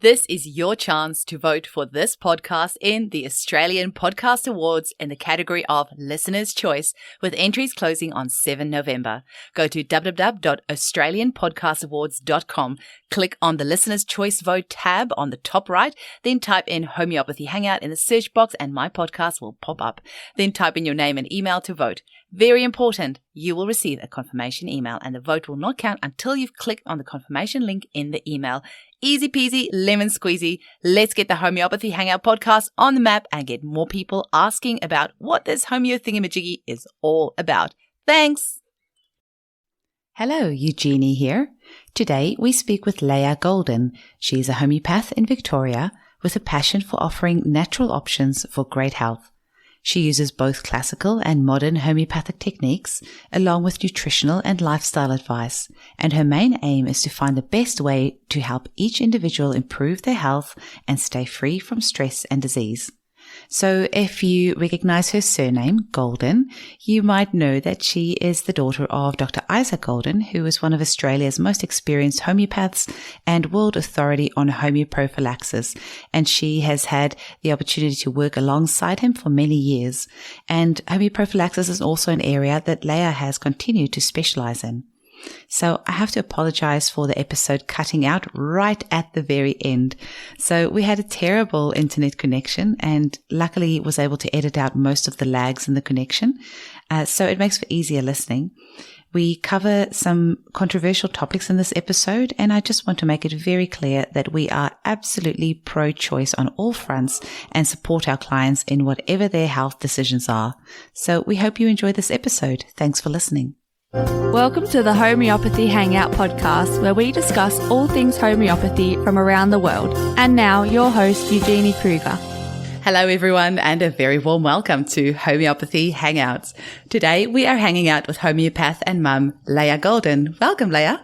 This is your chance to vote for this podcast in the Australian Podcast Awards in the category of Listener's Choice, with entries closing on 7 November. Go to www.australianpodcastawards.com, click on the Listener's Choice Vote tab on the top right, then type in Homeopathy Hangout in the search box and my podcast will pop up. Then type in your name and email to vote. Very important, you will receive a confirmation email and the vote will not count until you've clicked on the confirmation link in the email. Easy peasy, lemon squeezy. Let's get the Homeopathy Hangout podcast on the map and get more people asking about what this homeo thingamajiggy is all about. Thanks. Hello, Eugenie here. Today we speak with Leiah Golden. She's a homeopath in Victoria with a passion for offering natural options for great health. She uses both classical and modern homeopathic techniques, along with nutritional and lifestyle advice, and her main aim is to find the best way to help each individual improve their health and stay free from stress and disease. So if you recognize her surname, Golden, you might know that she is the daughter of Dr. Isaac Golden, who is one of Australia's most experienced homeopaths and world authority on homeoprophylaxis. And she has had the opportunity to work alongside him for many years. And homeoprophylaxis is also an area that Leiah has continued to specialise in. So I have to apologize for the episode cutting out right at the very end. So we had a terrible internet connection and luckily was able to edit out most of the lags in the connection. So it makes for easier listening. We cover some controversial topics in this episode, and I just want to make it very clear that we are absolutely pro-choice on all fronts and support our clients in whatever their health decisions are. So we hope you enjoy this episode. Thanks for listening. Welcome to the Homeopathy Hangout podcast, where we discuss all things homeopathy from around the world. And now, your host, Eugenie Kruger. Hello, everyone, and a very warm welcome to Homeopathy Hangouts. Today, we are hanging out with homeopath and mum, Leiah Golden. Welcome, Leiah.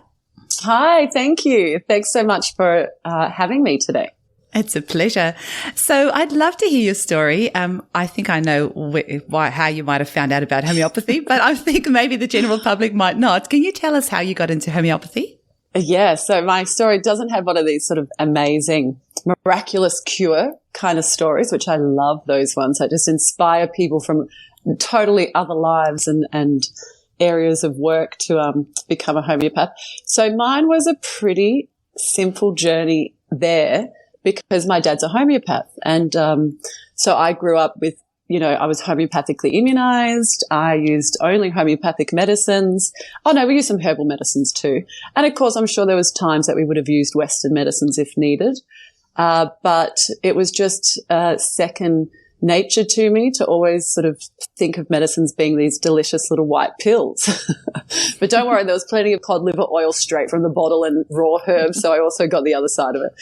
Hi, thank you. Thanks so much for having me today. It's a pleasure. So I'd love to hear your story. I think I know how you might have found out about homeopathy, but I think maybe the general public might not. Can you tell us how you got into homeopathy? Yeah, so my story doesn't have one of these sort of amazing, miraculous cure kind of stories, which I love those ones. I just inspire people from totally other lives and areas of work to become a homeopath. So mine was a pretty simple journey there, because my dad's a homeopath. And so I grew up with, I was homeopathically immunized. I used only homeopathic medicines. Oh, no, we used some herbal medicines too. And, of course, I'm sure there was times that we would have used Western medicines if needed. But it was just second nature to me to always sort of think of medicines being these delicious little white pills. But don't worry, there was plenty of cod liver oil straight from the bottle and raw herbs, so I also got the other side of it.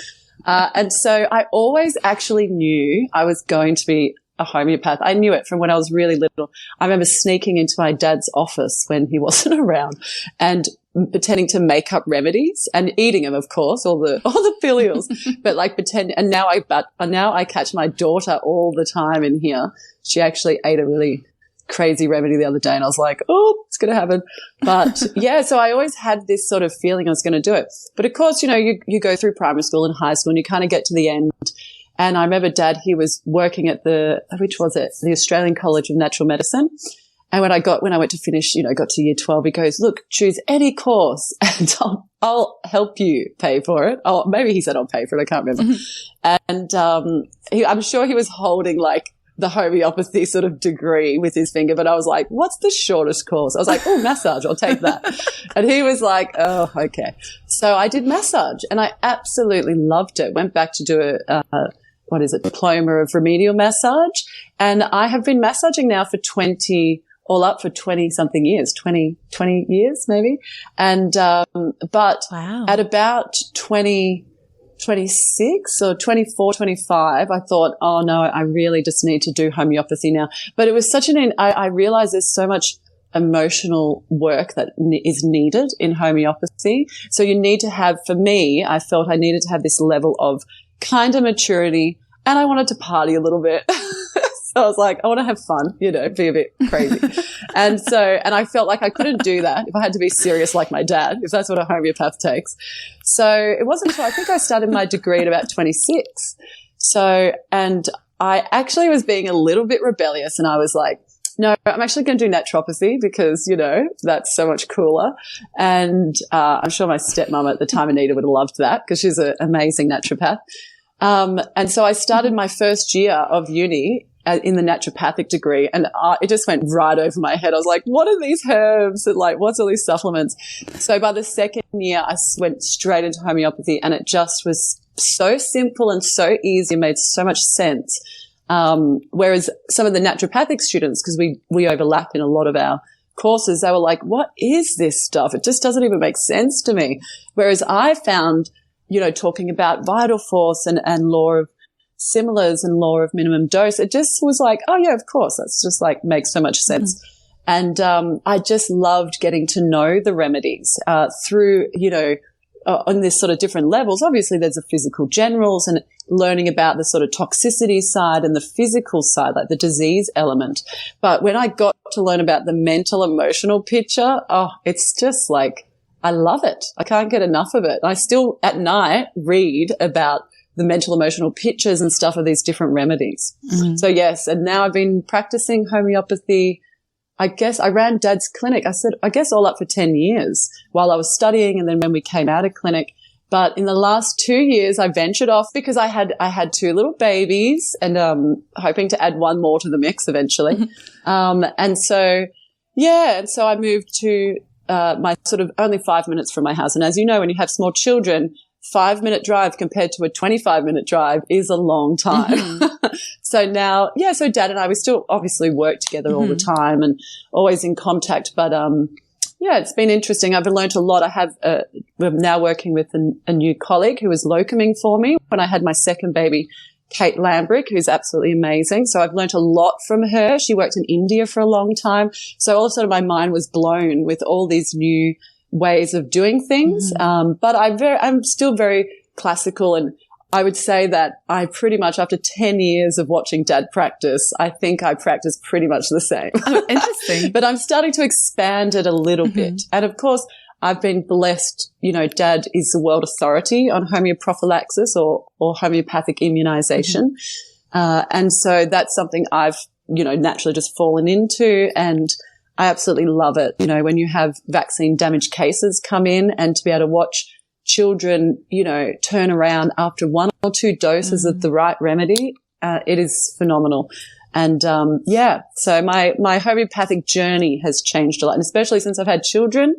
And so I always actually knew I was going to be a homeopath. I knew it from when I was really little. I remember sneaking into my dad's office when he wasn't around and pretending to make up remedies and eating them, of course, all the pillules, but like pretend. And now I catch my daughter all the time in here. She actually ate a really crazy remedy the other day and I was like, oh, it's going to happen. But yeah, so I always had this sort of feeling I was going to do it. But of course, you go through primary school and high school and you kind of get to the end. And I remember Dad, he was working at the Australian College of Natural Medicine. And when I went to finish, got to year 12, he goes, look, choose any course and I'll help you pay for it. Oh, maybe he said I'll pay for it. I can't remember. And, I'm sure he was holding like the homeopathy sort of degree with his finger, but I was like, what's the shortest course? I was like, oh, massage, I'll take that. And he was like, oh, okay. So I did massage and I absolutely loved it. Went back to do a diploma of remedial massage. And I have been massaging now for 20 something years, 20 years maybe. And, but wow. At about 26 or 24, 25, I thought, oh no, I really just need to do homeopathy now. But it was I realized there's so much emotional work that is needed in homeopathy. So you need to have, for me, I felt I needed to have this level of kind of maturity and I wanted to party a little bit. So I was like, I want to have fun, be a bit crazy. And I felt like I couldn't do that if I had to be serious like my dad, if that's what a homeopath takes. So it wasn't until I think I started my degree at about 26. And I actually was being a little bit rebellious, and I was like, no, I'm actually going to do naturopathy because, that's so much cooler. And I'm sure my stepmom at the time, Anita, would have loved that because she's an amazing naturopath. And so I started my first year of uni in the naturopathic degree, and it just went right over my head. I was like, what are these herbs? And what's all these supplements? So by the second year, I went straight into homeopathy, and it just was so simple and so easy, made so much sense. Whereas some of the naturopathic students, because we overlap in a lot of our courses, they were like, what is this stuff? It just doesn't even make sense to me. Whereas I found, talking about vital force and law of similars and law of minimum dose, it just was like, oh yeah, of course. That's just makes so much sense. Mm-hmm. And, I just loved getting to know the remedies, through, on this sort of different levels. Obviously there's the physical generals and learning about the sort of toxicity side and the physical side, like the disease element. But when I got to learn about the mental, emotional picture, it's just I love it. I can't get enough of it. I still at night read about the mental, emotional pictures and stuff of these different remedies. Mm-hmm. So yes, and now I've been practicing homeopathy. I guess I ran Dad's clinic. I guess all up for 10 years while I was studying, and then when we came out of clinic. But in the last 2 years, I ventured off because I had 2 little babies, and hoping to add one more to the mix eventually. And so I moved to my sort of only 5 minutes from my house. And as you know, when you have small children, 5-minute drive compared to a 25-minute drive is a long time. Mm-hmm. So now, so Dad and I, we still obviously work together all the time and always in contact. But, it's been interesting. I've learned a lot. We're now working with a new colleague who was locuming for me when I had my second baby, Kate Lambrick, who's absolutely amazing. So I've learned a lot from her. She worked in India for a long time. So all of a sudden my mind was blown with all these new ways of doing things. Mm-hmm. But I'm still very classical, and I would say that I pretty much, after 10 years of watching Dad practice, I think I practice pretty much the same. Oh, interesting. But I'm starting to expand it a little bit. And of course, I've been blessed, Dad is the world authority on homeoprophylaxis or homeopathic immunization. Mm-hmm. And so that's something I've, naturally just fallen into, and I absolutely love it. When you have vaccine damaged cases come in, and to be able to watch children, turn around after 1 or 2 doses of the right remedy, it is phenomenal. And, so my homeopathic journey has changed a lot, and especially since I've had children.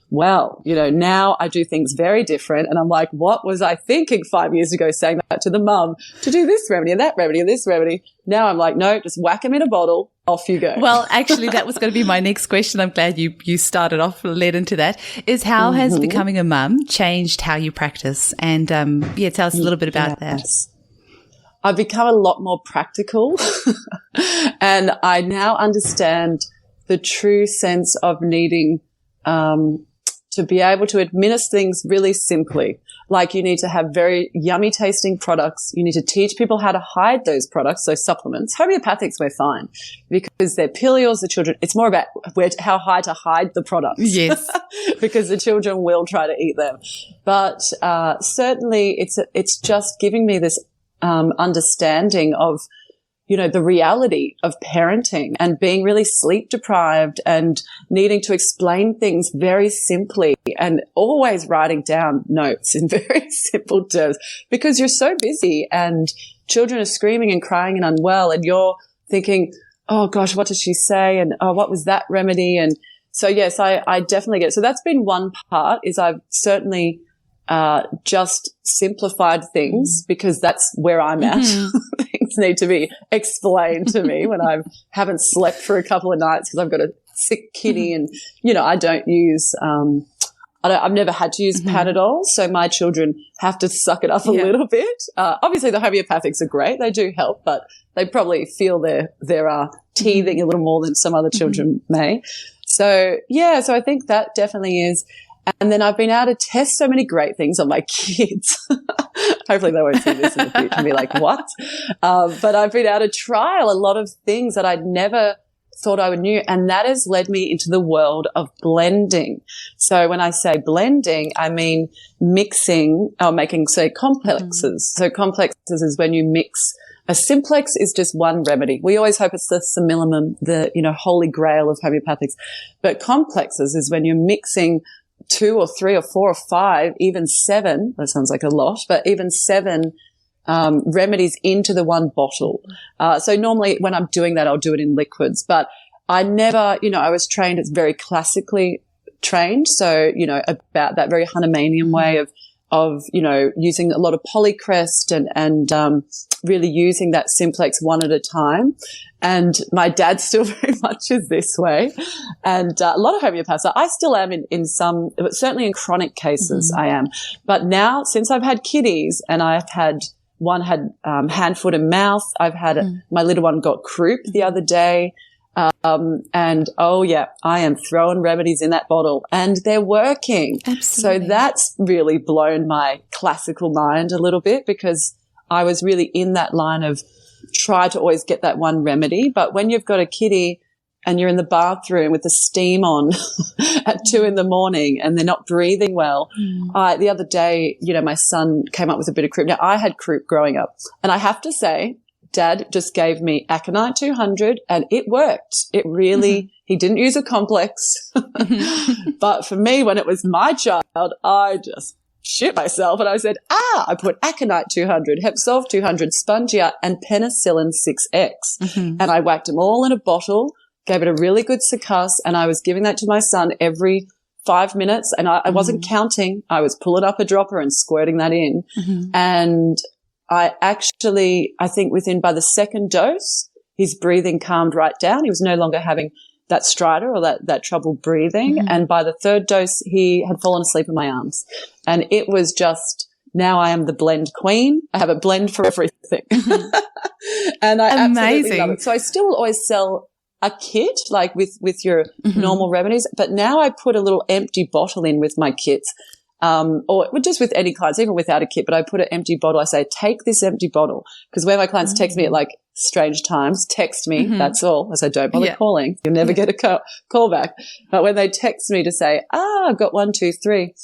Well, now I do things very different, and I'm like, what was I thinking 5 years ago saying that to the mum to do this remedy and that remedy and this remedy? Now I'm like, no, just whack them in a bottle. Off you go. Well, actually, that was going to be my next question. I'm glad you started off, led into that. Is how has becoming a mum changed how you practice? And tell us a little bit about that. I've become a lot more practical, and I now understand the true sense of needing to be able to administer things really simply. Like, you need to have very yummy tasting products. You need to teach people how to hide those products, those supplements. Homeopathics, we're fine because they're pilules. The children, it's more about how high to hide the products. Yes. Because the children will try to eat them. But certainly it's just giving me this understanding of, the reality of parenting and being really sleep deprived and needing to explain things very simply, and always writing down notes in very simple terms, because you're so busy and children are screaming and crying and unwell, and you're thinking, oh gosh, what did she say? And oh, what was that remedy? And so yes, I definitely get it. So that's been one part, is I've certainly just simplified things, because that's where I'm at. Things need to be explained to me when I haven't slept for a couple of nights because I've got a sick kitty, and I don't use I've never had to use Panadol, so my children have to suck it up a little bit. Obviously the homeopathics are great, they do help, but they probably feel they're teething a little more than some other children may. So I think that definitely is. And then I've been able to test so many great things on my kids. Hopefully they won't see this in the future and be like, what? But I've been able to trial a lot of things that I'd never thought I would knew. And that has led me into the world of blending. So when I say blending, I mean mixing or making, say, complexes. So complexes is when you mix. A simplex is just one remedy. We always hope it's the simillimum, the, holy grail of homeopathics. But complexes is when you're mixing 2 or 3 or 4 or 5, even 7, that sounds like a lot, but even 7 remedies into the one bottle. So normally when I'm doing that, I'll do it in liquids, but I never, I was trained, it's very classically trained. So, about that very Hahnemannian way of using a lot of polycrest and really using that simplex one at a time. And my dad still very much is this way. And a lot of homeopaths, I still am in some, but certainly in chronic cases I am. But now, since I've had kiddies and I've had, one had hand, foot and mouth, I've had, my little one got croup the other day. And oh yeah, I am throwing remedies in that bottle and they're working. Absolutely. So that's really blown my classical mind a little bit, because I was really in that line of try to always get that one remedy. But when you've got a kiddie and you're in the bathroom with the steam on at 2 a.m. and they're not breathing well. The other day, my son came up with a bit of croup. Now I had croup growing up, and I have to say, Dad just gave me Aconite 200 and it worked. It really, he didn't use a complex. But for me, when it was my child, I just shit myself. And I said, I put Aconite 200, Hepsolve 200, Spongia and Penicillin 6X. And I whacked them all in a bottle, gave it a really good succuss. And I was giving that to my son every 5 minutes. And I wasn't counting. I was pulling up a dropper and squirting that in. And I think by the second dose, his breathing calmed right down. He was no longer having that stridor or that trouble breathing. And by the third dose, he had fallen asleep in my arms. And it was just, now I am the blend queen. I have a blend for everything. And I absolutely love it. So I still always sell a kit, like with your normal remedies, but now I put a little empty bottle in with my kits. Or just with any clients, even without a kit, but I put an empty bottle. I say, take this empty bottle. Because when my clients text me at like strange times, text me, that's all. I say, don't bother calling. You'll never get a call back. But when they text me to say, I've got 1, 2, 3,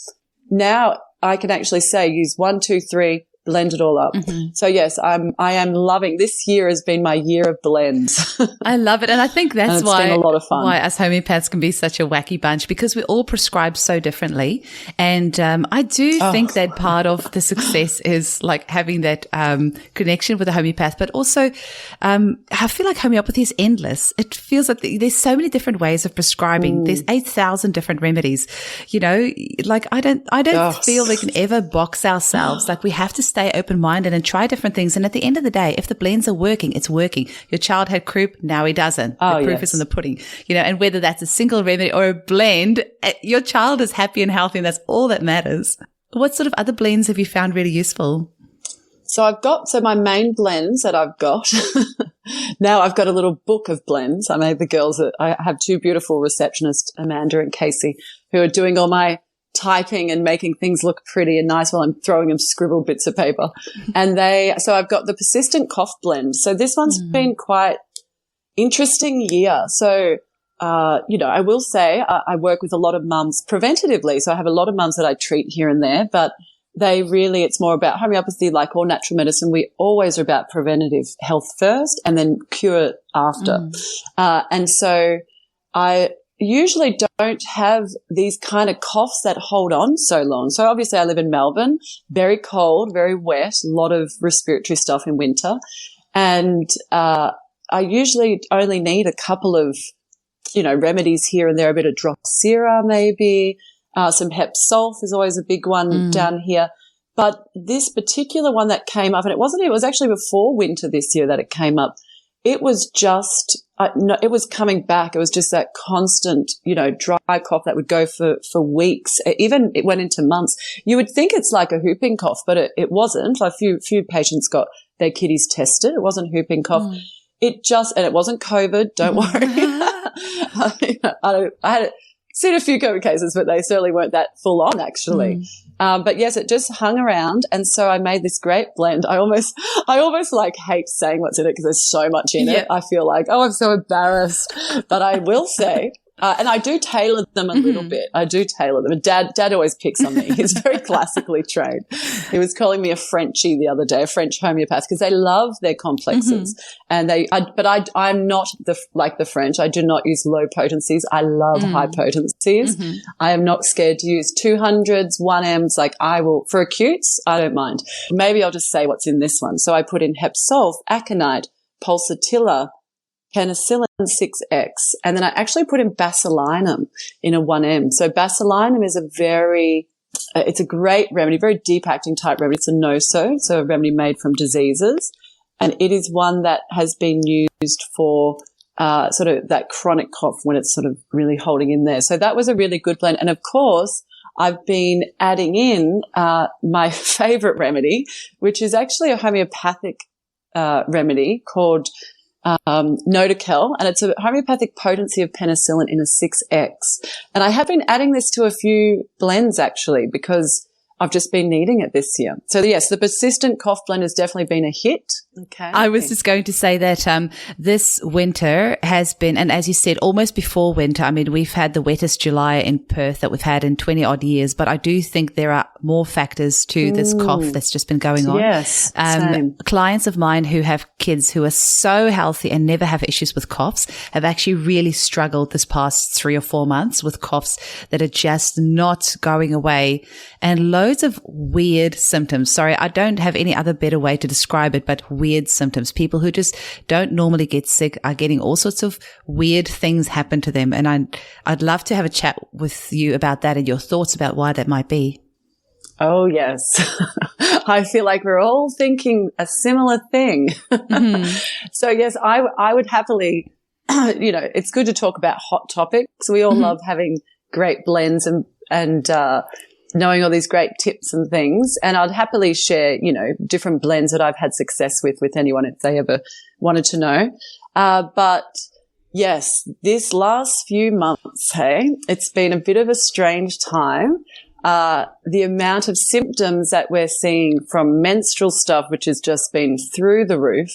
now I can actually say, use 1, 2, 3, blend it all up. So yes, I am loving, this year has been my year of blends. I love it. And I think that's why been a lot of fun. Why us homeopaths can be such a wacky bunch, because we all prescribe so differently. And I do think that part of the success is like having that connection with a homeopath, but also I feel like homeopathy is endless. It feels like there's so many different ways of prescribing. There's 8,000 different remedies. Like I don't feel we can ever box ourselves. Like we have to stay open-minded and try different things. And at the end of the day, if the blends are working, it's working. Your child had croup, now he doesn't. The proof is in the pudding. And whether that's a single remedy or a blend, your child is happy and healthy, and that's all that matters. What sort of other blends have you found really useful? So my main blends that I've got, now I've got a little book of blends. I made the girls, I have 2 beautiful receptionists, Amanda and Casey, who are doing all my typing and making things look pretty and nice while I'm throwing them scribbled bits of paper. And so I've got the persistent cough blend. So this one's been quite interesting year. So, I will say I work with a lot of mums preventatively. So I have a lot of mums that I treat here and there, but it's more about homeopathy, like all natural medicine. We always are about preventative health first and then cure after. And so I usually don't have these kind of coughs that hold on so long. So obviously I live in Melbourne, very cold, very wet, a lot of respiratory stuff in winter. And I usually only need a couple of, remedies here and there, a bit of Drosera maybe, some Hepsolve is always a big one down here. But this particular one that came up, and it was actually before winter this year that it came up. It was just, it was coming back. It was just that constant, dry cough that would go for weeks. Even it went into months. You would think it's like a whooping cough, but it wasn't. A few patients got their kiddies tested. It wasn't whooping cough. And it wasn't COVID. Don't worry. I had seen a few COVID cases, but they certainly weren't that full on actually. But yes, it just hung around. And so I made this great blend. I almost like hate saying what's in it because there's so much in it. I feel like, oh, I'm so embarrassed. But I will say, and I do tailor them a little bit. I do tailor them. And Dad always picks on me. He's very classically trained. He was calling me a Frenchie the other day, a French homeopath, because they love their complexes. And I'm not like the French. I do not use low potencies. I love high potencies. I am not scared to use 200s, 1Ms. Like I will, for acutes, I don't mind. Maybe I'll just say what's in this one. So I put in Hepsolf, aconite, pulsatilla, penicillin 6X, and then I actually put in basilinum in a 1M. So basilinum is it's a great remedy, very deep acting type remedy. It's a no-so, so a remedy made from diseases. And it is one that has been used for sort of that chronic cough when it's sort of really holding in there. So that was a really good blend. And of course, I've been adding in my favorite remedy, which is actually a homeopathic remedy called Notikel, and it's a homeopathic potency of penicillin in a 6X. And I have been adding this to a few blends actually because I've just been needing it this year. So yes, the persistent cough blend has definitely been a hit. Okay. I was just going to say that this winter has been, and as you said, almost before winter. I mean, we've had the wettest July in Perth that we've had in 20 odd years, but I do think there are more factors to this cough that's just been going on. Yes. Same. Clients of mine who have kids who are so healthy and never have issues with coughs have actually really struggled this past 3 or 4 months with coughs that are just not going away, and loads of weird symptoms. Sorry, I don't have any other better way to describe it, but weird symptoms. People who just don't normally get sick are getting all sorts of weird things happen to them. And I'd love to have a chat with you about that and your thoughts about why that might be. Oh, yes. I feel like we're all thinking a similar thing. So, yes, I would happily, it's good to talk about hot topics. We all love having great blends and knowing all these great tips and things. And I'd happily share, different blends that I've had success with anyone if they ever wanted to know. But yes, this last few months, it's been a bit of a strange time. The amount of symptoms that we're seeing from menstrual stuff, which has just been through the roof,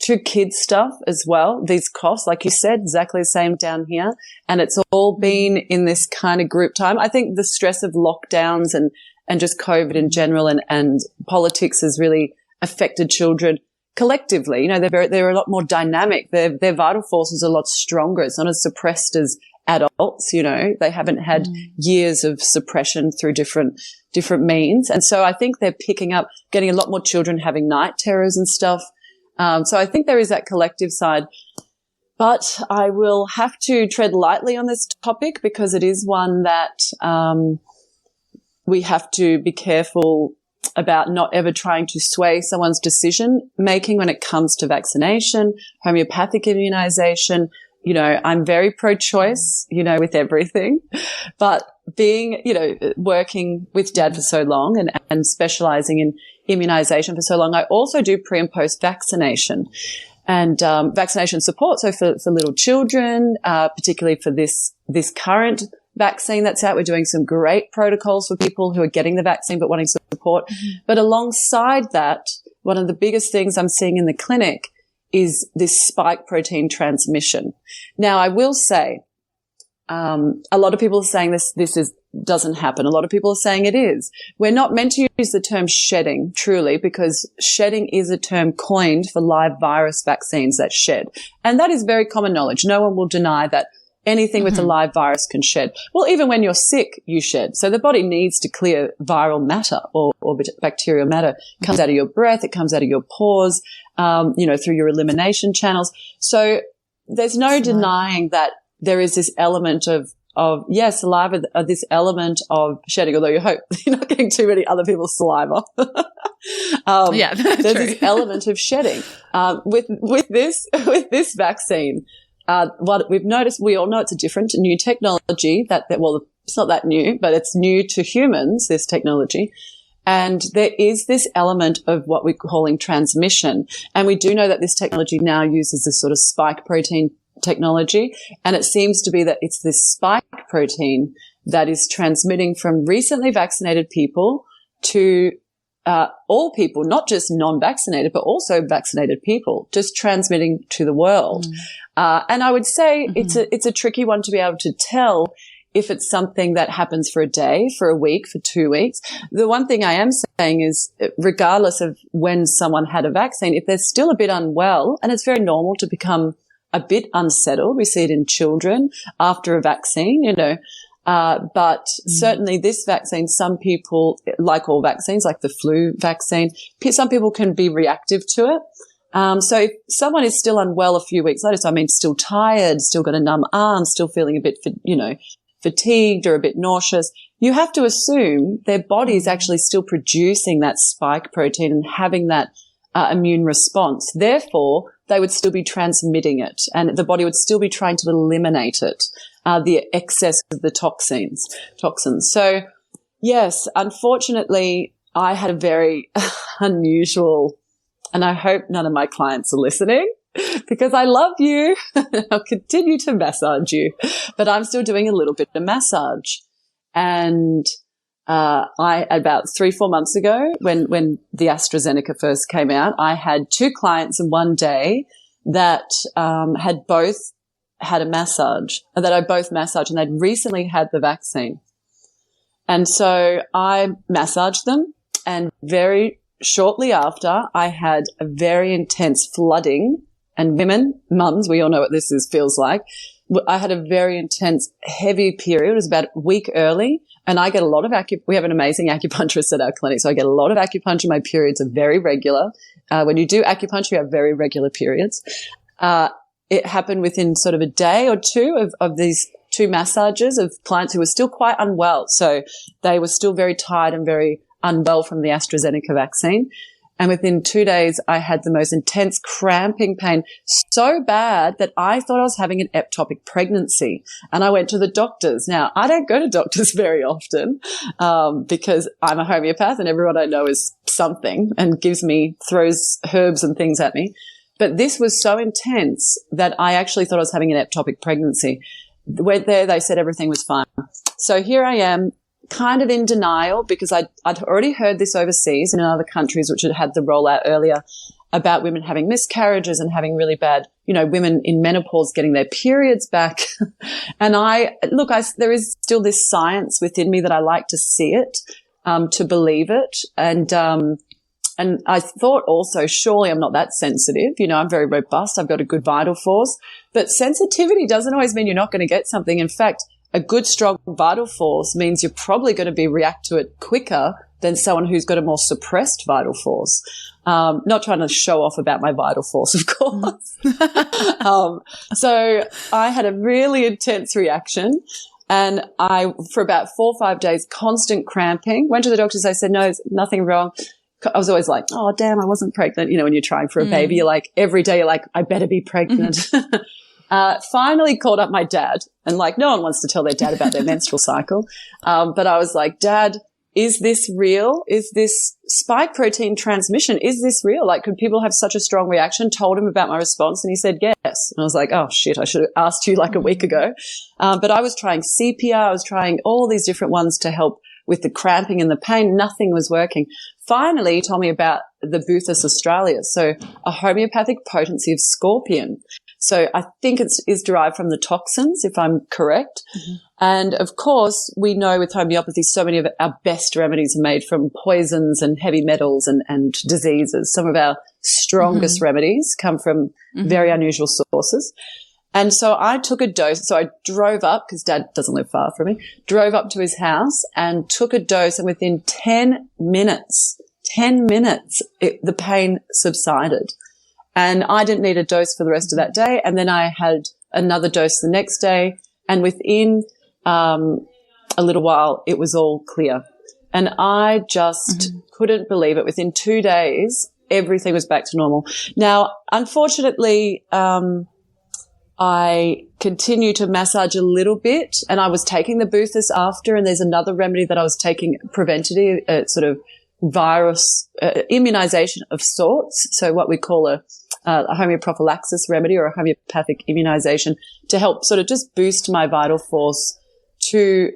to kids stuff as well. These coughs, like you said, exactly the same down here. And it's all been in this kind of group time. I think the stress of lockdowns and just COVID in general and politics has really affected children collectively. They're a lot more dynamic. Their vital force is a lot stronger. It's not as suppressed as adults, they haven't had years of suppression through different means. And so I think they're picking up, getting a lot more children having night terrors and stuff. So I think there is that collective side, but I will have to tread lightly on this topic because it is one that we have to be careful about not ever trying to sway someone's decision making when it comes to vaccination, homeopathic immunization. I'm very pro-choice, with everything, but being, working with Dad for so long and specializing in immunization for so long, I also do pre and post vaccination and vaccination support. So for little children, particularly for this current vaccine that's out, we're doing some great protocols for people who are getting the vaccine but wanting support. But alongside that, one of the biggest things I'm seeing in the clinic is this spike protein transmission. Now, I will say, a lot of people are saying this doesn't happen. A lot of people are saying it is. We're not meant to use the term shedding, truly, because shedding is a term coined for live virus vaccines that shed. And that is very common knowledge. No one will deny that anything with a live virus can shed. Well, even when you're sick, you shed. So the body needs to clear viral matter or bacterial matter. It comes out of your breath. It comes out of your pores, through your elimination channels. So there's no denying that there is this element of saliva, this element of shedding, although you hope you're not getting too many other people's saliva. There's this element of shedding. With this vaccine, what we've noticed, we all know it's a different new technology it's not that new, but it's new to humans, this technology. And there is this element of what we're calling transmission. And we do know that this technology now uses this sort of spike protein technology. And it seems to be that it's this spike protein that is transmitting from recently vaccinated people to all people, not just non-vaccinated, but also vaccinated people, just transmitting to the world. And I would say it's a tricky one to be able to tell if it's something that happens for a day, for a week, for 2 weeks. The one thing I am saying is, regardless of when someone had a vaccine, if they're still a bit unwell, and it's very normal to become a bit unsettled, we see it in children after a vaccine, but certainly this vaccine, some people, like all vaccines, like the flu vaccine, some people can be reactive to it. So if someone is still unwell a few weeks later, so I mean still tired, still got a numb arm, still feeling a bit, fatigued or a bit nauseous, you have to assume their body is actually still producing that spike protein and having that immune response. Therefore, they would still be transmitting it, and the body would still be trying to eliminate it, the excess of the toxins. So, yes, unfortunately, I had a very unusual, and I hope none of my clients are listening, because I love you. I'll continue to massage you, but I'm still doing a little bit of massage. And about 3-4 months ago, when the AstraZeneca first came out, I had 2 clients in one day that had both had a massage, that I both massaged, and they'd recently had the vaccine. And so I massaged them, and very shortly after, I had a very intense flooding. And women, mums, we all know what this feels like. I had a very intense, heavy period. It was about a week early, and I get a lot of we have an amazing acupuncturist at our clinic, so I get a lot of acupuncture. My periods are very regular. When you do acupuncture, you have very regular periods. It happened within sort of a day or two of these 2 massages of clients who were still quite unwell. So they were still very tired and very unwell from the AstraZeneca vaccine. And within 2 days, I had the most intense cramping pain, so bad that I thought I was having an ectopic pregnancy. And I went to the doctors. Now, I don't go to doctors very often because I'm a homeopath and everyone I know is something and throws herbs and things at me. But this was so intense that I actually thought I was having an ectopic pregnancy. Went there, they said everything was fine. So here I am, kind of in denial, because I'd already heard this overseas and in other countries which had the rollout earlier about women having miscarriages and having really bad, women in menopause getting their periods back. And there is still this science within me that I like to see it, to believe it. And I thought also, surely I'm not that sensitive. I'm very robust. I've got a good vital force. But sensitivity doesn't always mean you're not going to get something. In fact, a good, strong vital force means you're probably going to react to it quicker than someone who's got a more suppressed vital force. Not trying to show off about my vital force, of course. So I had a really intense reaction, and for about 4 or 5 days, constant cramping. Went to the doctors. They said, no, there's nothing wrong. I was always like, oh, damn, I wasn't pregnant. When you're trying for a baby, you're like, every day you're like, I better be pregnant. Finally called up my dad, and no one wants to tell their dad about their menstrual cycle. But I was like, Dad, is this real? Is this spike protein transmission? Is this real? Could people have such a strong reaction? Told him about my response, and he said yes. And I was like, oh shit, I should have asked you a week ago. But I was trying CPR. I was trying all these different ones to help with the cramping and the pain. Nothing was working. Finally, he told me about the Buthus australis, so a homeopathic potency of scorpion. So I think it is derived from the toxins, if I'm correct. Mm-hmm. And of course, we know with homeopathy, so many of our best remedies are made from poisons and heavy metals and diseases. Some of our strongest remedies come from very unusual sources. And so I took a dose. So I drove up, because Dad doesn't live far from me, drove up to his house and took a dose. And within 10 minutes, the pain subsided. And I didn't need a dose for the rest of that day. And then I had another dose the next day. And within a little while, it was all clear. And I just couldn't believe it. Within 2 days, everything was back to normal. Now, unfortunately, I continue to massage a little bit, and I was taking the Buthus after, and there's another remedy that I was taking preventative, sort of virus immunization of sorts. So what we call a homeoprophylaxis remedy or a homeopathic immunization to help sort of just boost my vital force to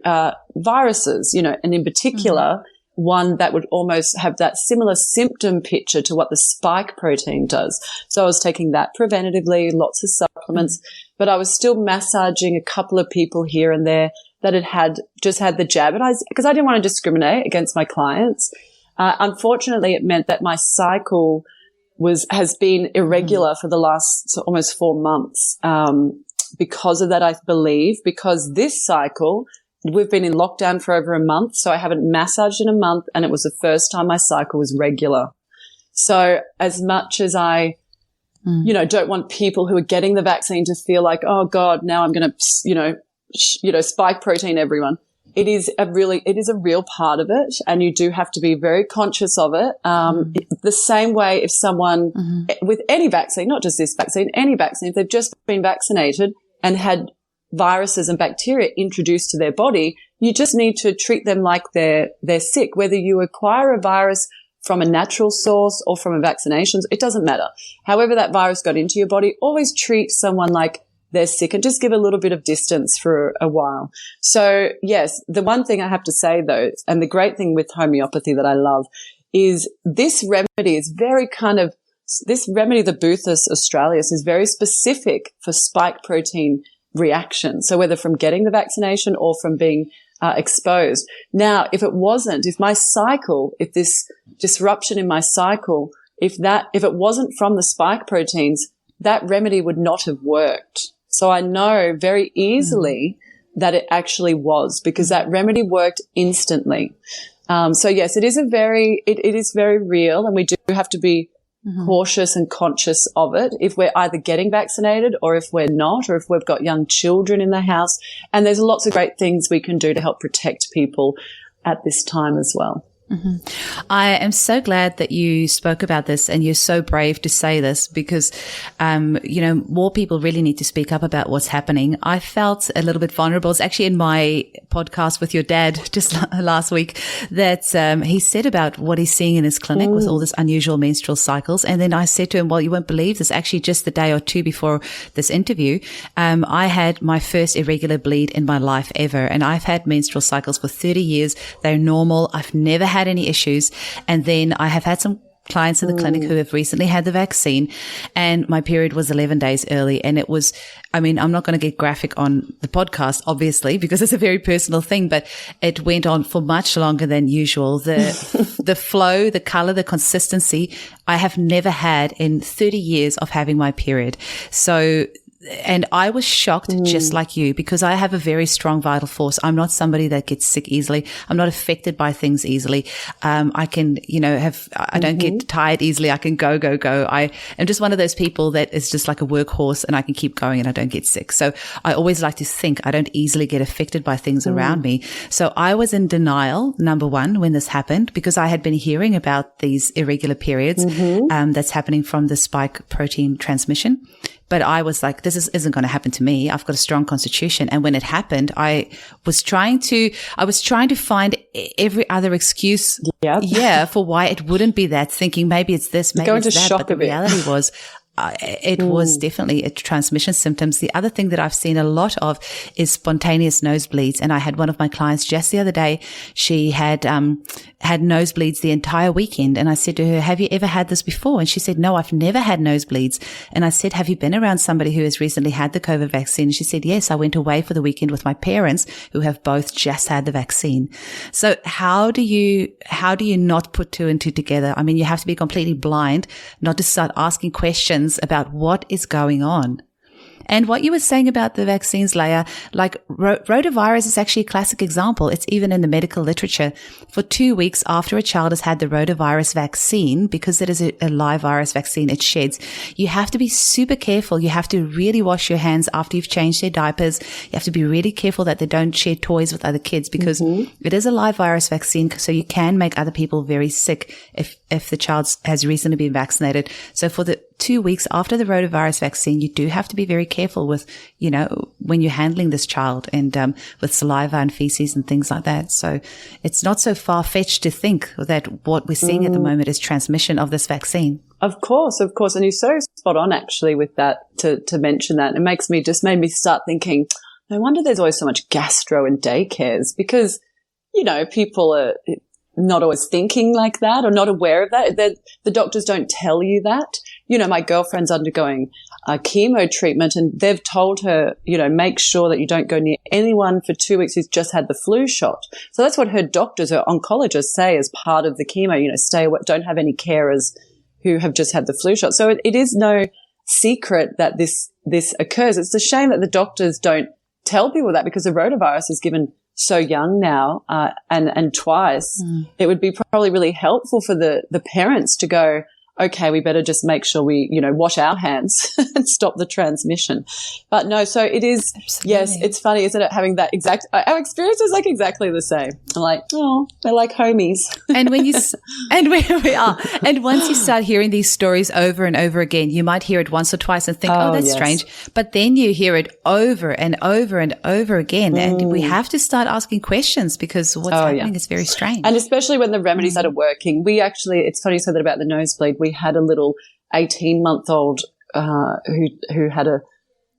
viruses, and in particular, one that would almost have that similar symptom picture to what the spike protein does. So I was taking that preventatively, lots of supplements, but I was still massaging a couple of people here and there that had just had the jab. And because I didn't want to discriminate against my clients. Unfortunately, it meant that my cycle has been irregular for the last almost 4 months. Because of that, I believe, because this cycle, we've been in lockdown for over a month, so I haven't massaged in a month, and it was the first time my cycle was regular. So as much as I, don't want people who are getting the vaccine to feel like, oh God, now I'm going to, spike protein everyone. It is a real part of it, and you do have to be very conscious of it. The same way if someone with any vaccine, not just this vaccine, any vaccine, if they've just been vaccinated and had viruses and bacteria introduced to their body, you just need to treat them like they're sick. Whether you acquire a virus from a natural source or from a vaccination, it doesn't matter. However that virus got into your body, always treat someone like they're sick and just give a little bit of distance for a while. So yes, the one thing I have to say though, and the great thing with homeopathy that I love is this remedy is very this remedy, the Boothus australis, is very specific for spike protein reaction. So whether from getting the vaccination or from being exposed. Now, if this disruption in my cycle, if it wasn't from the spike proteins, that remedy would not have worked. So I know very easily that it actually was, because that remedy worked instantly. So yes, it is it is very real, and we do have to be cautious and conscious of it if we're either getting vaccinated or if we're not, or if we've got young children in the house. And there's lots of great things we can do to help protect people at this time as well. I am so glad that you spoke about this, and you're so brave to say this, because, more people really need to speak up about what's happening. I felt a little bit vulnerable. It's actually in my podcast with your dad just last week that he said about what he's seeing in his clinic with all this unusual menstrual cycles. And then I said to him, well, you won't believe this. Actually, just the day or two before this interview, I had my first irregular bleed in my life ever. And I've had menstrual cycles for 30 years. They're normal. I've never had any issues. And then I have had some clients in the clinic who have recently had the vaccine, and my period was 11 days early. And it was, I'm not going to get graphic on the podcast, obviously, because it's a very personal thing, but it went on for much longer than usual. The flow, the color, the consistency, I have never had in 30 years of having my period. So, and I was shocked, just like you, because I have a very strong vital force. I'm not somebody that gets sick easily. I'm not affected by things easily. I can, I don't get tired easily. I can go. I am just one of those people that is just like a workhorse, and I can keep going and I don't get sick. So I always like to think I don't easily get affected by things around me. So I was in denial, number one, when this happened, because I had been hearing about these irregular periods, that's happening from the spike protein transmission. But I was like, this isn't going to happen to me. I've got a strong constitution. And when it happened, I was trying to find every other excuse, for why it wouldn't be that, thinking maybe it's this, maybe it's that. But the reality was, it was definitely a transmission symptoms. The other thing that I've seen a lot of is spontaneous nosebleeds. And I had one of my clients just the other day. She had nosebleeds the entire weekend. And I said to her, have you ever had this before? And she said, no, I've never had nosebleeds. And I said, have you been around somebody who has recently had the COVID vaccine? And she said, yes, I went away for the weekend with my parents who have both just had the vaccine. So how do you not put two and two together? I mean, you have to be completely blind not to start asking questions about what is going on. And what you were saying about the vaccines, Leiah, like rotavirus is actually a classic example. It's even in the medical literature. For 2 weeks after a child has had the rotavirus vaccine, because it is a live virus vaccine, it sheds, you have to be super careful. You have to really wash your hands after you've changed their diapers. You have to be really careful that they don't share toys with other kids, because it is a live virus vaccine. So you can make other people very sick if the child has recently been vaccinated. So for the 2 weeks after the rotavirus vaccine, you do have to be very careful with, when you're handling this child and with saliva and feces and things like that. So it's not so far-fetched to think that what we're seeing at the moment is transmission of this vaccine. Of course. And you're so spot on actually with that, to mention that. It made me start thinking, no wonder there's always so much gastro in daycares, because, people are not always thinking like that or not aware of that. The doctors don't tell you that. My girlfriend's undergoing chemo treatment, and they've told her, make sure that you don't go near anyone for 2 weeks who's just had the flu shot. So that's what her doctors, her oncologists say as part of the chemo, stay away, don't have any carers who have just had the flu shot. So it is no secret that this occurs. It's a shame that the doctors don't tell people that, because the rotavirus is given so young now, and twice. It would be probably really helpful for the parents to go, okay, we better just make sure we, wash our hands and stop the transmission. But no, so it is, absolutely. Yes, it's funny, isn't it, having that our experience is like exactly the same. I'm like, oh, they're like homies. And we are. And once you start hearing these stories over and over again, you might hear it once or twice and think, that's yes. strange. But then you hear it over and over and over again. And we have to start asking questions, because what's happening is very strange. And especially when the remedies that are working. It's funny you said that about the nosebleed. We had a little 18-month-old who had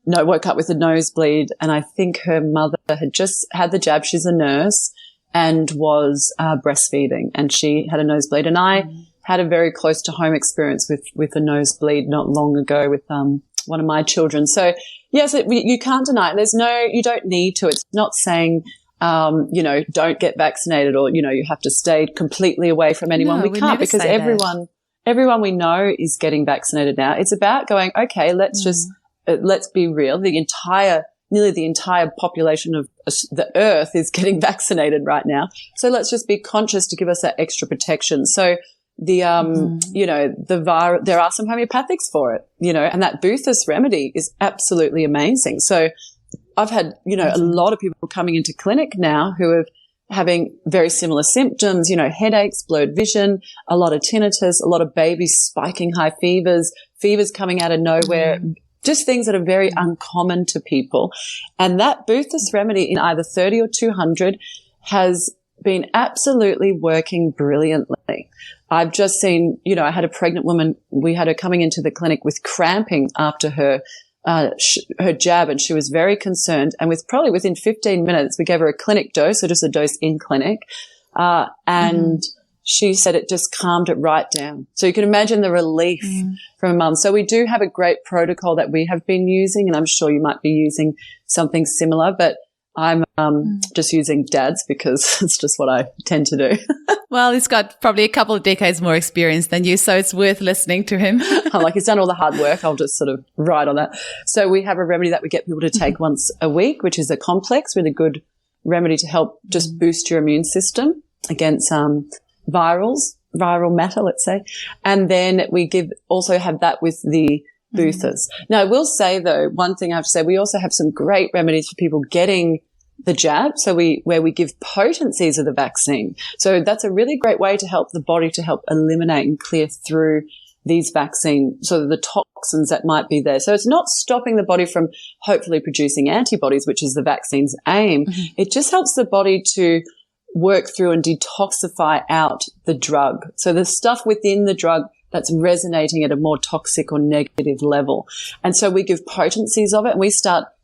woke up with a nosebleed, and I think her mother had just had the jab. She's a nurse and was breastfeeding, and she had a nosebleed. And I had a very close to home experience with a nosebleed not long ago with one of my children. So yes, you can't deny it. You don't need to. It's not saying don't get vaccinated, or you have to stay completely away from anyone. No, we can't, because everyone we know is getting vaccinated now. It's about going, okay, let's be real. Nearly the entire population of the earth is getting vaccinated right now. So let's just be conscious to give us that extra protection. So there are some homeopathics for it, and that Boothus remedy is absolutely amazing. So I've had, a lot of people coming into clinic now who are having very similar symptoms, headaches, blurred vision, a lot of tinnitus, a lot of babies spiking high fevers coming out of nowhere, just things that are very uncommon to people. And that Boothus remedy in either 30 or 200 has been absolutely working brilliantly. I've just seen, I had a pregnant woman, we had her coming into the clinic with cramping after her jab, and she was very concerned. And within 15 minutes, we gave her a clinic dose, so just a dose in clinic. And she said it just calmed it right down. So you can imagine the relief from a mum. So we do have a great protocol that we have been using, and I'm sure you might be using something similar, but I'm just using Dad's because it's just what I tend to do. Well, he's got probably a couple of decades more experience than you, so it's worth listening to him. I'm like, he's done all the hard work. I'll just sort of ride on that. So we have a remedy that we get people to take once a week, which is a complex, really good remedy to help just boost your immune system against viral matter, let's say. And then we also have that with the Boothers. Now, I will say, though, one thing I have to say, we also have some great remedies for people getting the jab. So where we give potencies of the vaccine. So that's a really great way to help the body to help eliminate and clear through these vaccines, so the toxins that might be there. So it's not stopping the body from hopefully producing antibodies, which is the vaccine's aim. It just helps the body to work through and detoxify out the drug. So the stuff within the drug that's resonating at a more toxic or negative level. And so we give potencies of it,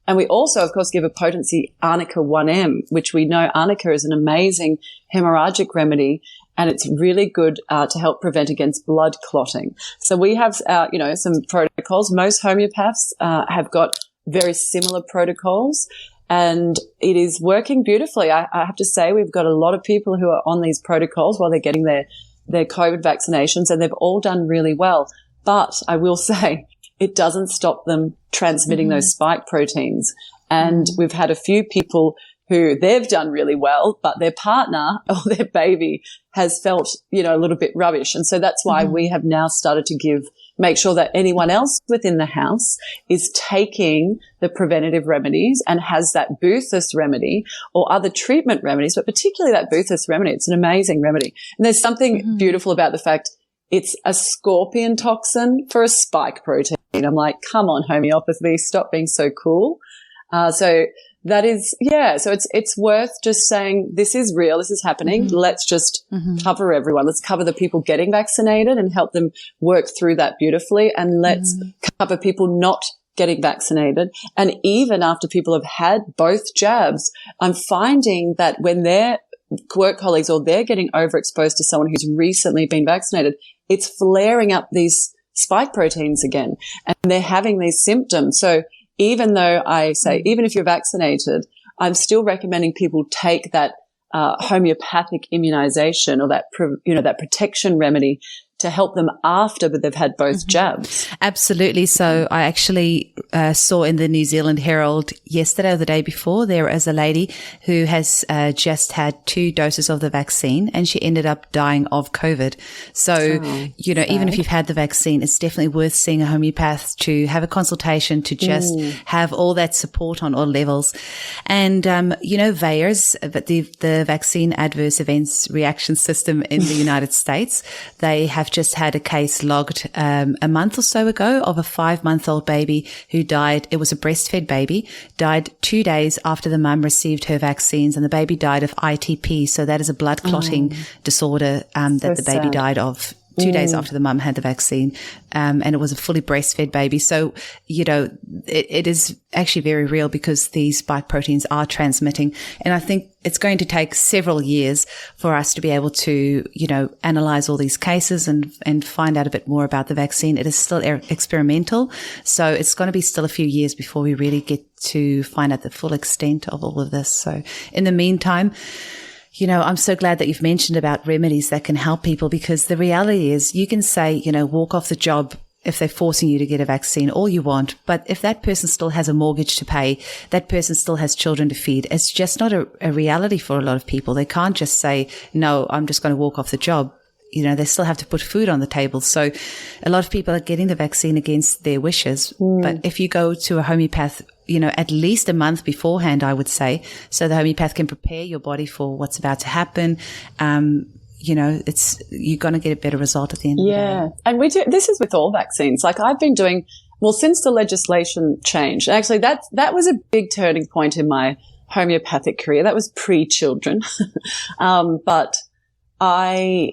and we also, of course, give a potency Arnica 1M, which we know Arnica is an amazing hemorrhagic remedy, and it's really good to help prevent against blood clotting. So we have, some protocols. Most homeopaths have got very similar protocols, and it is working beautifully. I have to say, we've got a lot of people who are on these protocols while they're getting their COVID vaccinations, and they've all done really well. But I will say it doesn't stop them transmitting those spike proteins. And we've had a few people who they've done really well, but their partner or their baby has felt, a little bit rubbish. And so that's why we have now started to make sure that anyone else within the house is taking the preventative remedies and has that Boothus remedy or other treatment remedies, but particularly that Boothus remedy. It's an amazing remedy. And there's something beautiful about the fact it's a scorpion toxin for a spike protein. I'm like, come on, homeopathy, stop being so cool. So that is, so it's worth just saying this is real, this is happening. Let's just cover everyone. Let's cover the people getting vaccinated and help them work through that beautifully. And let's cover people not getting vaccinated. And even after people have had both jabs, I'm finding that when their work colleagues or they're getting overexposed to someone who's recently been vaccinated, it's flaring up these spike proteins again, and they're having these symptoms. So even though I say, even if you're vaccinated, I'm still recommending people take that homeopathic immunization or that, that protection remedy to help them after they've had both jabs. Absolutely. So I actually saw in the New Zealand Herald yesterday or the day before, there is a lady who has just had 2 doses of the vaccine and she ended up dying of COVID. So, even if you've had the vaccine, it's definitely worth seeing a homeopath to have a consultation, to just have all that support on all levels. And, VAERS, the Vaccine Adverse Events Reaction System in the United States, they have just had a case logged a month or so ago of a 5-month-old baby who died. It was a breastfed baby, died 2 days after the mum received her vaccines, and the baby died of ITP. So that is a blood clotting disorder that the baby died of 2 days after the mum had the vaccine. And it was a fully breastfed baby. So, it is actually very real because these spike proteins are transmitting. And I think it's going to take several years for us to be able to, analyze all these cases and find out a bit more about the vaccine. It is still experimental. So it's going to be still a few years before we really get to find out the full extent of all of this. So in the meantime, I'm so glad that you've mentioned about remedies that can help people, because the reality is you can say, walk off the job if they're forcing you to get a vaccine all you want. But if that person still has a mortgage to pay, that person still has children to feed. It's just not a reality for a lot of people. They can't just say, no, I'm just going to walk off the job. They still have to put food on the table. So a lot of people are getting the vaccine against their wishes. But if you go to a homeopath, at least a month beforehand, I would say, so the homeopath can prepare your body for what's about to happen. You're going to get a better result at the end of the day. Yeah. And we do, this is with all vaccines. Like I've been doing, since the legislation changed, actually that was a big turning point in my homeopathic career. That was pre-children. But I,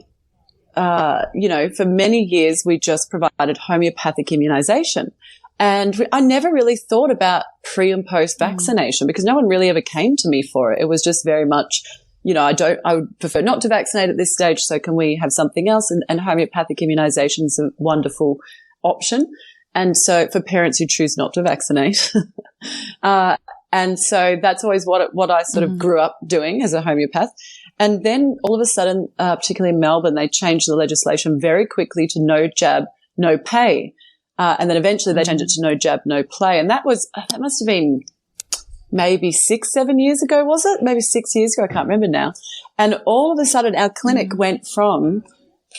for many years, we just provided homeopathic immunization. And I never really thought about pre and post vaccination because no one really ever came to me for it. It was just very much, I would prefer not to vaccinate at this stage. So can we have something else? And homeopathic immunization is a wonderful option. And so for parents who choose not to vaccinate, and so that's always what I sort of grew up doing as a homeopath. And then all of a sudden, particularly in Melbourne, they changed the legislation very quickly to no jab, no pay. And then eventually they changed it to no jab, no play. And that must have been maybe 6-7 years ago, was it? Maybe 6 years ago. I can't remember now. And all of a sudden our clinic went from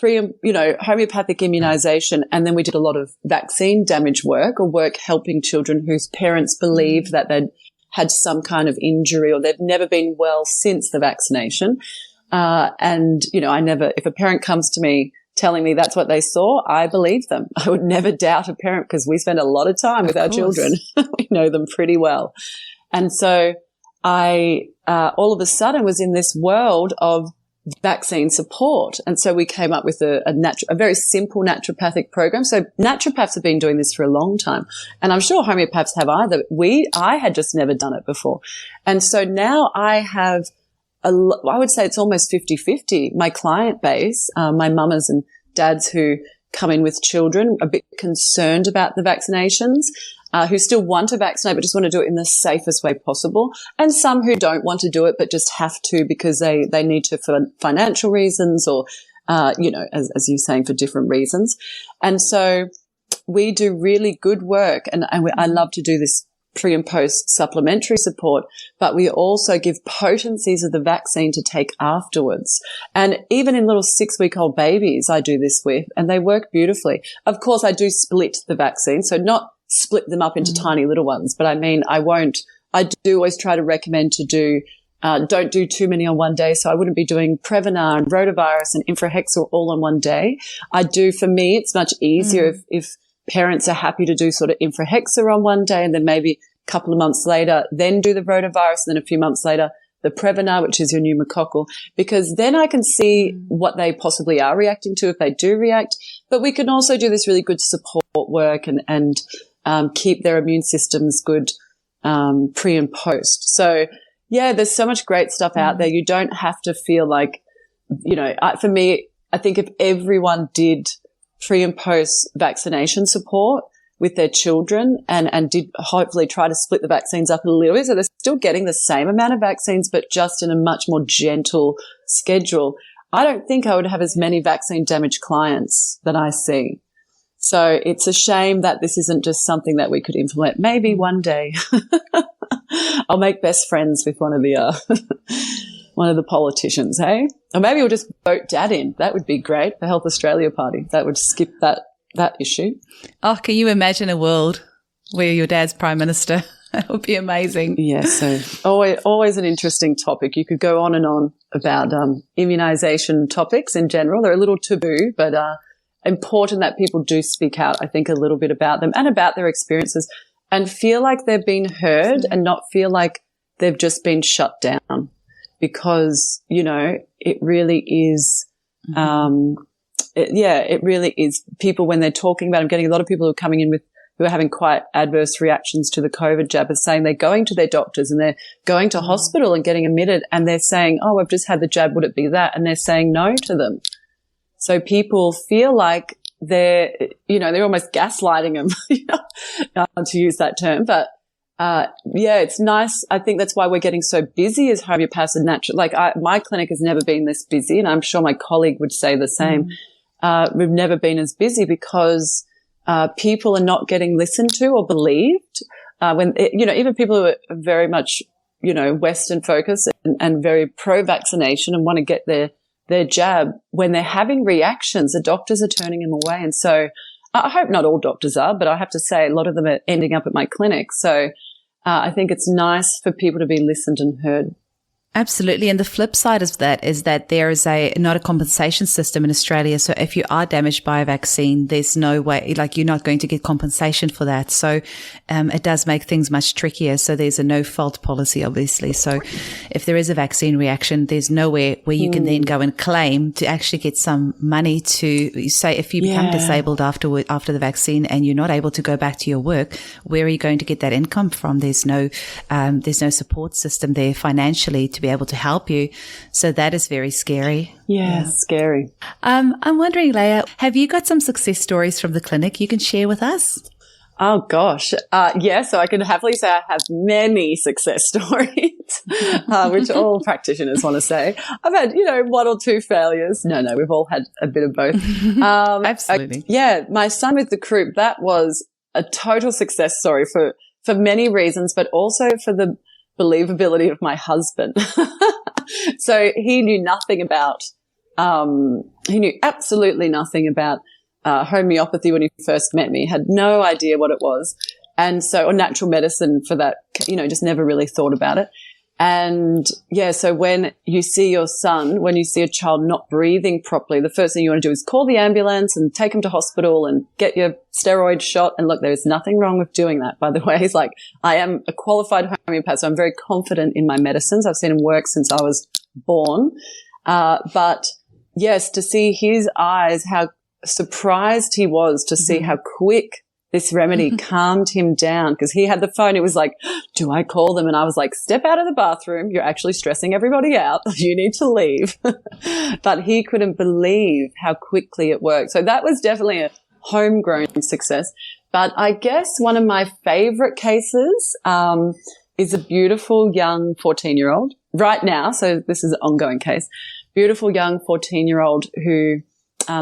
homeopathic immunization. And then we did a lot of vaccine damage work or work helping children whose parents believed that they'd had some kind of injury or they've never been well since the vaccination. If a parent comes to me telling me that's what they saw, I believe them. I would never doubt a parent because we spend a lot of time with our children. We know them pretty well. And so I all of a sudden was in this world of vaccine support. And so we came up with a very simple naturopathic program. So naturopaths have been doing this for a long time. And I'm sure homeopaths have either. I had just never done it before. And so now I have I would say it's almost 50-50. My client base, my mamas and dads who come in with children, a bit concerned about the vaccinations, who still want to vaccinate but just want to do it in the safest way possible, and some who don't want to do it but just have to because they need to for financial reasons or, as you're saying, for different reasons. And so we do really good work, and I love to do this pre and post supplementary support, but we also give potencies of the vaccine to take afterwards. And even in little 6-week-old babies, I do this with, and they work beautifully. Of course, I do split the vaccine, so not split them up into tiny little ones, but I do always try to recommend to do don't do too many on one day. So I wouldn't be doing Prevnar and rotavirus and Infrahexal all on one day. For me, it's much easier if parents are happy to do sort of Infrahexal on one day and then maybe a couple of months later, then do the rotavirus, and then a few months later, the Prevnar, which is your pneumococcal, because then I can see what they possibly are reacting to if they do react. But we can also do this really good support work and keep their immune systems good pre and post. So, yeah, there's so much great stuff out there. You don't have to feel like, for me, I think if everyone did pre and post vaccination support with their children and did hopefully try to split the vaccines up a little bit, so they're still getting the same amount of vaccines but just in a much more gentle schedule, I don't think I would have as many vaccine damaged clients that I see. So it's a shame that this isn't just something that we could implement. Maybe one day I'll make best friends with one of the politicians, hey? Or maybe we'll just vote Dad in. That would be great. The Health Australia Party. That would skip that issue. Oh, can you imagine a world where your dad's Prime Minister? That would be amazing. Yes, so always an interesting topic. You could go on and on about immunisation topics in general. They're a little taboo, but important that people do speak out, I think, a little bit about them and about their experiences and feel like they've been heard and not feel like they've just been shut down, because, it really is it really is. People, when they're talking about, I'm getting a lot of people who are coming in who are having quite adverse reactions to the COVID jab, are saying they're going to their doctors and they're going to hospital and getting admitted, and they're saying, oh, I've just had the jab, would it be that? And they're saying no to them. So people feel like they're almost gaslighting them, to use that term. But it's nice. I think that's why we're getting so busy as homeopaths and natural. Like my clinic has never been this busy, and I'm sure my colleague would say the same. We've never been as busy because people are not getting listened to or believed. Even people who are very much, Western focused and very pro-vaccination and want to get their jab, when they're having reactions, the doctors are turning them away. And so I hope not all doctors are, but I have to say a lot of them are ending up at my clinic. So I think it's nice for people to be listened and heard. Absolutely. And the flip side of that is that there is not a compensation system in Australia. So if you are damaged by a vaccine, there's no way, you're not going to get compensation for that. So it does make things much trickier. So there's a no fault policy, obviously. So if there is a vaccine reaction, there's nowhere where you can then go and claim to actually get some money to say, if you become disabled after the vaccine and you're not able to go back to your work, where are you going to get that income from? There's no support system there financially to be able to help you. So that is very scary. Yeah, scary. I'm wondering, Leiah, have you got some success stories from the clinic you can share with us? Oh, gosh. So I can happily say I have many success stories, which all practitioners want to say. I've had, one or two failures. No, we've all had a bit of both. Absolutely. My son with the croup, that was a total success story for many reasons, but also for the believability of my husband. So he knew nothing about, he knew absolutely nothing about homeopathy when he first met me, had no idea what it was. And so, or natural medicine for that, just never really thought about it. And so when you see your son, when you see a child not breathing properly, the first thing you want to do is call the ambulance and take him to hospital and get your steroid shot. And look, there's nothing wrong with doing that, by the way. He's like, I am a qualified homeopath, so I'm very confident in my medicines. I've seen him work since I was born. But yes, to see his eyes, how surprised he was to see how quick this remedy calmed him down, because he had the phone. He was like, do I call them? And I was like, step out of the bathroom. You're actually stressing everybody out. You need to leave. But he couldn't believe how quickly it worked. So that was definitely a homegrown success. But I guess one of my favorite cases is a beautiful young 14-year-old right now. So this is an ongoing case. Beautiful young 14-year-old who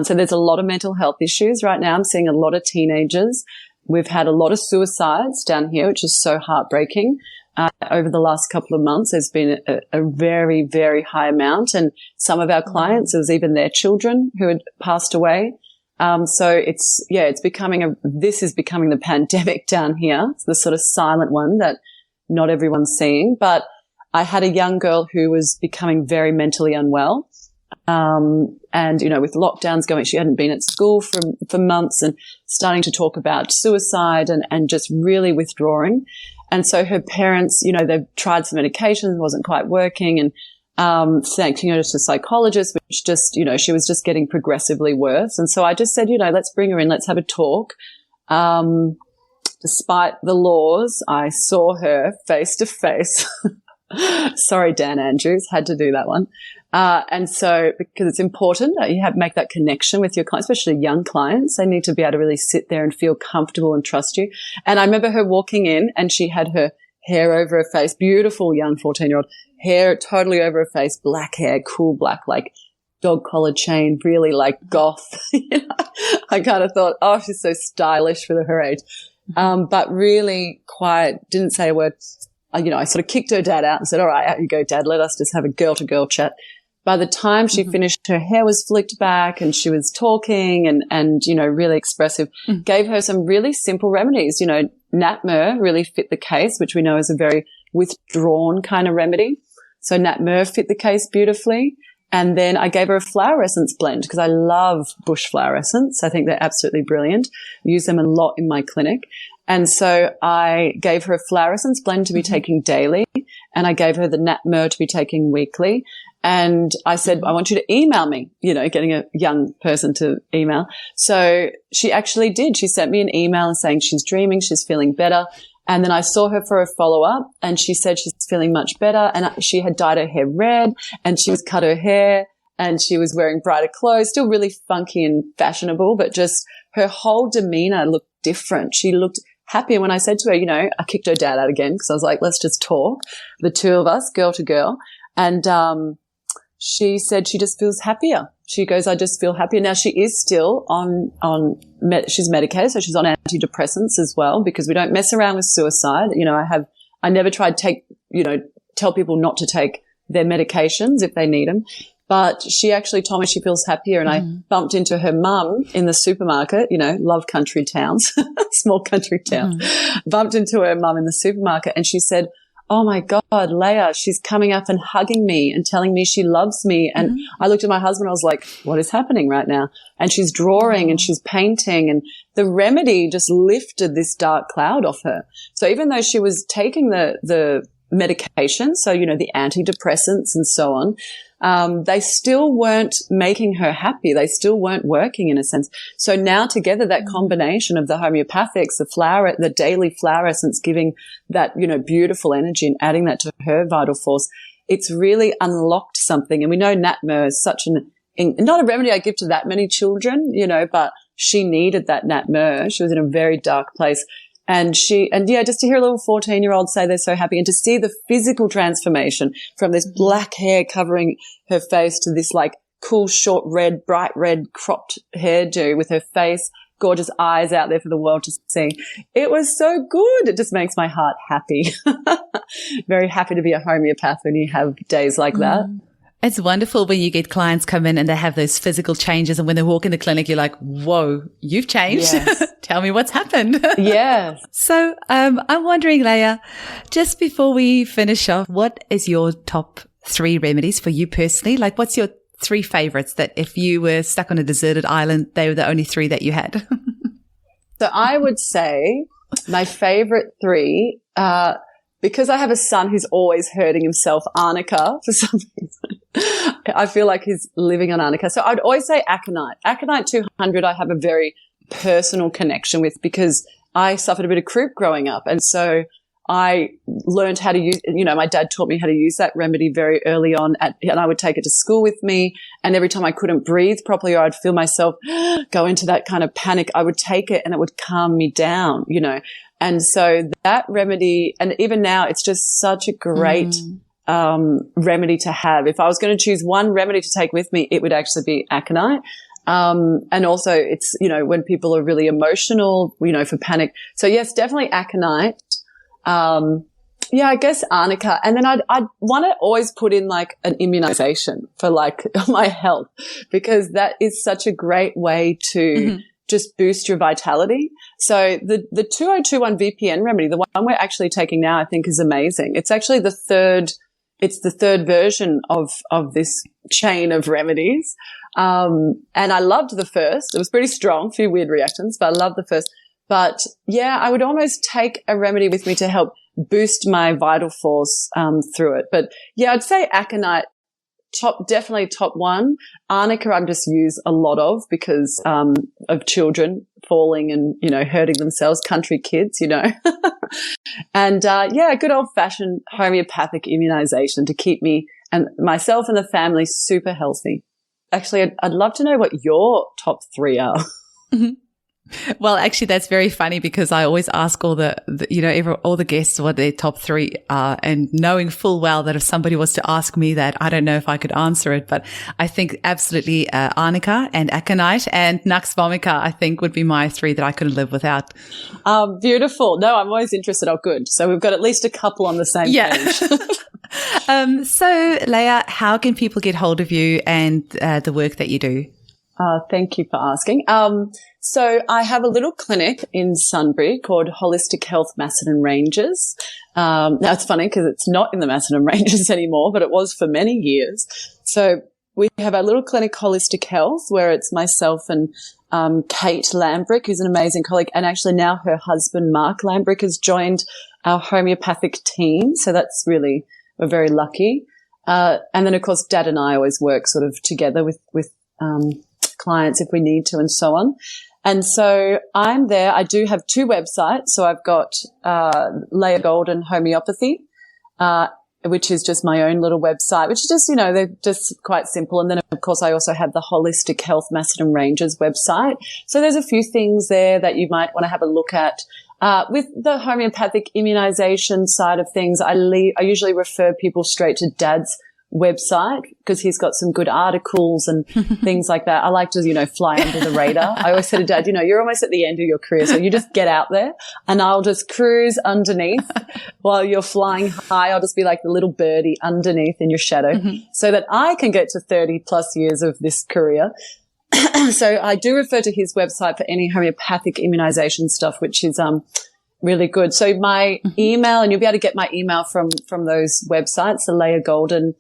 so there's a lot of mental health issues right now. I'm seeing a lot of teenagers. We've had a lot of suicides down here, which is so heartbreaking. Over the last couple of months, there's been a very, very high amount. And some of our clients, it was even their children who had passed away. So this is becoming the pandemic down here. It's the sort of silent one that not everyone's seeing. But I had a young girl who was becoming very mentally unwell. And, you know, with lockdowns going, she hadn't been at school for months and starting to talk about suicide and just really withdrawing. And so her parents, you know, they've tried some medications, wasn't quite working, and taking her to a psychologist, which just, you know, she was just getting progressively worse. And so I just said, you know, let's bring her in, let's have a talk. Despite the laws, I saw her face to face. Sorry, Dan Andrews, had to do that one. And so, because it's important that you make that connection with your clients, especially young clients, they need to be able to really sit there and feel comfortable and trust you. And I remember her walking in and she had her hair over her face, beautiful young 14-year-old, hair totally over her face, black hair, cool black, like dog collar chain, really like goth. You know? I kind of thought, oh, she's so stylish for her age. But really quiet, didn't say a word. You know, I sort of kicked her dad out and said, all right, out you go, Dad, let us just have a girl-to-girl chat. By the time she finished, her hair was flicked back and she was talking and, you know, really expressive, gave her some really simple remedies. You know, Nat Mur really fit the case, which we know is a very withdrawn kind of remedy. So Nat Mur fit the case beautifully. And then I gave her a flower essence blend because I love bush flower essence. I think they're absolutely brilliant. Use them a lot in my clinic. And so I gave her a flower essence blend to be taking daily, and I gave her the Nat Mur to be taking weekly. And I said, I want you to email me, you know, getting a young person to email. So she actually did. She sent me an email saying she's dreaming, she's feeling better. And then I saw her for a follow-up and she said she's feeling much better. And she had dyed her hair red and she was cut her hair and she was wearing brighter clothes, still really funky and fashionable, but just her whole demeanor looked different. She looked happy. And when I said to her, you know, I kicked her dad out again because I was like, let's just talk, the two of us, girl to girl. And she said she just feels happier. She goes, I just feel happier. Now, she is still she's medicated, so she's on antidepressants as well because we don't mess around with suicide. You know, I never tried to tell people not to take their medications if they need them. But she actually told me she feels happier. And I bumped into her mum in the supermarket, you know, love country towns, small country town. Bumped into her mum in the supermarket and she said, oh my God, Leiah, she's coming up and hugging me and telling me she loves me. And I looked at my husband, I was like, what is happening right now? And she's drawing and she's painting and the remedy just lifted this dark cloud off her. So even though she was taking the medication, so, you know, the antidepressants and so on, they still weren't making her happy. They still weren't working in a sense. So now together, that combination of the homeopathics, the daily flower essence, giving that, you know, beautiful energy and adding that to her vital force, it's really unlocked something. And we know Nat Mur is such not a remedy I give to that many children, you know, but she needed that Nat Mur. She was in a very dark place. And just to hear a little 14-year-old say they're so happy and to see the physical transformation from this black hair covering her face to this like cool, short red, bright red cropped hairdo with her face, gorgeous eyes out there for the world to see. It was so good. It just makes my heart happy. Very happy to be a homeopath when you have days like that. It's wonderful when you get clients come in and they have those physical changes and when they walk in the clinic, you're like, whoa, you've changed. Yes. Tell me what's happened. Yes. So I'm wondering, Leiah, just before we finish off, what is your top 3 remedies for you personally? Like what's your 3 favorites that if you were stuck on a deserted island, they were the only 3 that you had? So I would say my favorite 3, because I have a son who's always hurting himself, arnica, for some reason. I feel like he's living on arnica. So I'd always say aconite. Aconite 200 I have a very personal connection with because I suffered a bit of croup growing up. And so I learned how to use, you know, my dad taught me how to use that remedy very early on and I would take it to school with me. And every time I couldn't breathe properly or I'd feel myself go into that kind of panic, I would take it and it would calm me down, you know. And so that remedy, and even now, it's just such a great remedy to have. If I was going to choose one remedy to take with me, it would actually be aconite. And also it's, you know, when people are really emotional, you know, for panic. So yes, definitely aconite. I guess arnica. And then I'd want to always put in like an immunization for like my health because that is such a great way to just boost your vitality. So the 2021 VPN remedy, the one we're actually taking now, I think is amazing. It's actually the 3rd it's the third version of this chain of remedies. And I loved the first. It was pretty strong, a few weird reactions, but I loved the first. But yeah, I would almost take a remedy with me to help boost my vital force through it. But yeah, I'd say aconite, definitely top one. Arnica I just use a lot of because of children falling and, hurting themselves, country kids, And good old-fashioned homeopathic immunization to keep me and myself and the family super healthy. Actually, I'd love to know what your top 3 are. Well, actually, that's very funny because I always ask all all the guests what their top 3 are, and knowing full well that if somebody was to ask me that, I don't know if I could answer it. But I think absolutely arnica and aconite and nux vomica, I think, would be my 3 that I couldn't live without. Beautiful. No, I'm always interested. Oh, good. So we've got at least a couple on the same page. So, Leiah, how can people get hold of you and the work that you do? Thank you for asking. So I have a little clinic in Sunbury called Holistic Health Macedon Ranges. Now it's funny because it's not in the Macedon Ranges anymore, but it was for many years. So we have our little clinic, Holistic Health, where it's myself and Kate Lambrick, who's an amazing colleague, and actually now her husband, Mark Lambrick, has joined our homeopathic team. So that's really, we're very lucky. And then, of course, Dad and I always work sort of together with clients if we need to and so on. And so I'm there. I do have 2 websites. So I've got Leiah Golden Homeopathy, which is just my own little website, which is just, they're just quite simple. And then, of course, I also have the Holistic Health Macedon Ranges website. So there's a few things there that you might want to have a look at. With the homeopathic immunization side of things, I usually refer people straight to Dad's website because he's got some good articles and things like that. I like to, fly under the radar. I always say to Dad, you're almost at the end of your career, so you just get out there and I'll just cruise underneath while you're flying high. I'll just be like the little birdie underneath in your shadow so that I can get to 30 plus years of this career. So I do refer to his website for any homeopathic immunization stuff, which is really good. So my email, and you'll be able to get my email from those websites, the Leiah Golden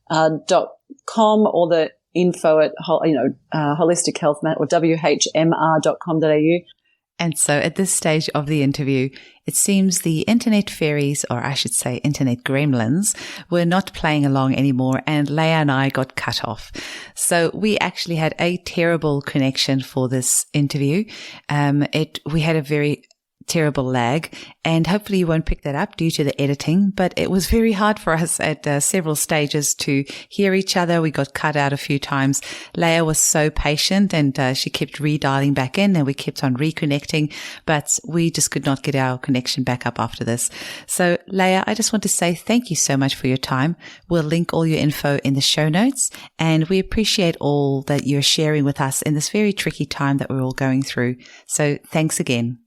.com or the info at holistic health or whmr.com.au. And so at this stage of the interview, it seems the internet fairies, or I should say internet gremlins, were not playing along anymore, and Leiah and I got cut off. So we actually had a terrible connection for this interview. We had a very terrible lag, and hopefully you won't pick that up due to the editing, but it was very hard for us at several stages to hear each other. We got cut out a few times. Leiah was so patient, and she kept redialing back in, and we kept on reconnecting, but we just could not get our connection back up after this. So Leiah, I just want to say thank you so much for your time. We'll link all your info in the show notes, and we appreciate all that you're sharing with us in this very tricky time that we're all going through. So thanks again.